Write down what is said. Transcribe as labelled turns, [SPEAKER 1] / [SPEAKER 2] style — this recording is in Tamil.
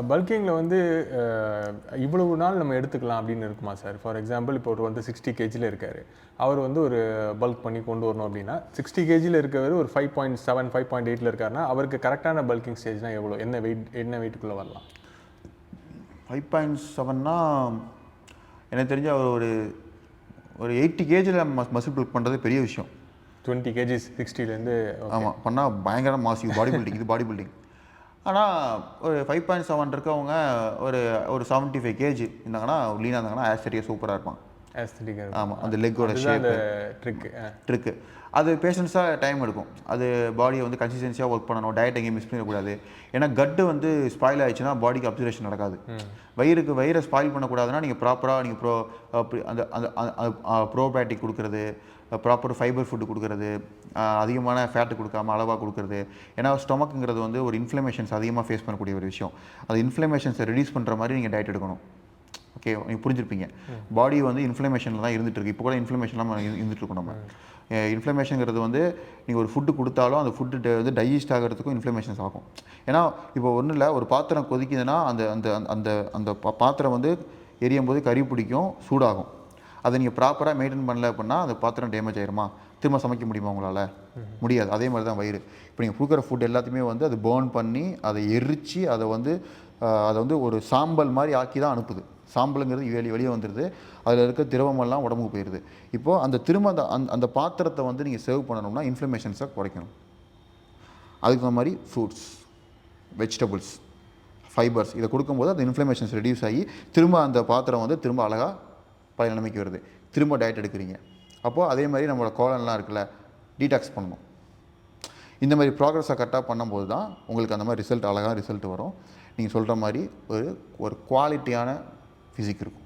[SPEAKER 1] பல்கிங்கில் வந்து இவ்வளவு நாள் நம்ம எடுத்துக்கலாம் அப்படின்னு இருக்குமா சார்? ஃபார் எக்ஸாம்பிள் இப்போ ஒரு வந்து 60 கேஜியில் இருக்கார், அவர் வந்து ஒரு பல்க் பண்ணி கொண்டு வரணும் அப்படின்னா 60 கேஜியில் இருக்கவர் ஒரு 5.7 5.8 இருக்காருன்னா அவருக்கு கரெக்டான பல்கிங் ஸ்டேஜ்னா எவ்வளோ, என்ன வெயிட்டுக்குள்ளே வரலாம்?
[SPEAKER 2] 5.7னா எனக்கு தெரிஞ்ச அவர் ஒரு 80 கேஜியில் மசில் பில்ட் பண்ணுறது பெரிய விஷயம்.
[SPEAKER 1] 20 கேஜிஸ் 60லேருந்து
[SPEAKER 2] ஆமாம் பண்ணால் பயங்கர மாசிவ் பாடி பில்டிங். இது பாடி பில்டிங். ஆனால் ஒரு 5.7 இருக்கவங்க ஒரு 75 கேஜி இருந்தாங்கன்னா லீனாக இருந்தாங்கன்னா ஆஸ்தட்டிக்காக சூப்பராக இருப்பான். ஆமாம், அந்த லெக்கோட ஷேப் ட்ரிக்கு அது பேஷன்ஸாக டைம் எடுக்கும். அது பாடியை வந்து கன்சிஸ்டன்சியாக ஒர்க் பண்ணணும், டயட் எங்கேயும் மிஸ் பண்ணிடக்கூடாது. ஏன்னா கட்டு வந்து ஸ்பாயில் ஆகிடுச்சுன்னா பாடிக்கு அப்சர்வேஷன் நடக்காது. வயிறை ஸ்பாயில் பண்ணக்கூடாதுன்னா நீங்கள் ப்ராப்பராக நீங்கள் அந்த அந்த ப்ரோபயோட்டிக் கொடுக்குறது, ப்ராப்பர் ஃபைபர் ஃபுட்டு கொடுக்குறது, அதிகமான ஃபேட்டு கொடுக்காமல் அளவாக கொடுக்குறது. ஏன்னா ஸ்டொமக்குங்கிறது வந்து ஒரு இன்ஃப்ளமேஷன்ஸ் அதிகமாக ஃபேஸ் பண்ணக்கூடிய ஒரு விஷயம். அது இன்ஃப்ளமேஷன்ஸை ரெடியூஸ் பண்ணுற மாதிரி நீங்கள் டயட் எடுக்கணும். ஓகே, நீங்கள் புரிஞ்சிருப்பீங்க. பாடி வந்து இன்ஃப்ளமேஷனில் தான் இருந்துகிட்ருக்கு. இப்போ கூட இன்ஃப்ளமேஷன்லாம் இருந்துகிட்ருக்கோம். நம்ம இன்ஃப்ளமேஷனுங்கிறது வந்து நீங்கள் ஒரு ஃபுட்டு கொடுத்தாலும் அந்த ஃபுட்டு வந்து டைஜஸ்ட் ஆகிறதுக்கும் இன்ஃப்ளமேஷன்ஸ் ஆகும். ஏன்னா இப்போ ஒன்றும் இல்லை, ஒரு பாத்திரம் கொதிக்குதுன்னா அந்த அந்த அந்த அந்த பாத்திரம் வந்து எரியும் போது கறி பிடிக்கும், சூடாகும். அதை நீங்கள் ப்ராப்பராக மெயின்டைன் பண்ணல அப்படின்னா அந்த பாத்திரம் டேமேஜ் ஆயிருமா? திரும்ப சமைக்க முடியுமா உங்களால்? முடியாது. அதே மாதிரி தான் வயிறு. இப்போ நீங்கள் கொடுக்குற ஃபுட் எல்லாத்தையுமே வந்து அது பேர்ன் பண்ணி அதை எரித்து அதை வந்து ஒரு சாம்பல் மாதிரி ஆக்கி தான் அனுப்புது. சாம்பலுங்கிறது வெளியே வந்துடுது, அதில் இருக்க திரவமெல்லாம் உடம்புக்கு போயிடுது. இப்போது அந்த திரும்ப அந்த பாத்திரத்தை வந்து நீங்கள் சர்வ் பண்ணணும்னா இன்ஃப்ளமேஷன்ஸை குறைக்கணும். அதுக்கு தகுந்த மாதிரி ஃப்ரூட்ஸ், வெஜிடபிள்ஸ், ஃபைபர்ஸ் இதை கொடுக்கும்போது அந்த இன்ஃப்ளமேஷன்ஸ் ரெடியூஸ் ஆகி திரும்ப அந்த பாத்திரம் வந்து திரும்ப அழகாக பழைய நிலைமைக்கு வருது. திரும்ப டயட் எடுக்கிறீங்க. அப்போது அதே மாதிரி நம்மளோட கோலன்லாம் இருக்குல்ல, டீடாக்ஸ் பண்ணணும். இந்த மாதிரி ப்ராக்ரஸை கரெக்டாக பண்ணும்போது தான் உங்களுக்கு அந்த மாதிரி அழகாக ரிசல்ட் வரும். நீங்கள் சொல்கிற மாதிரி ஒரு குவாலிட்டியான ஃபிசிக் இருக்கும்.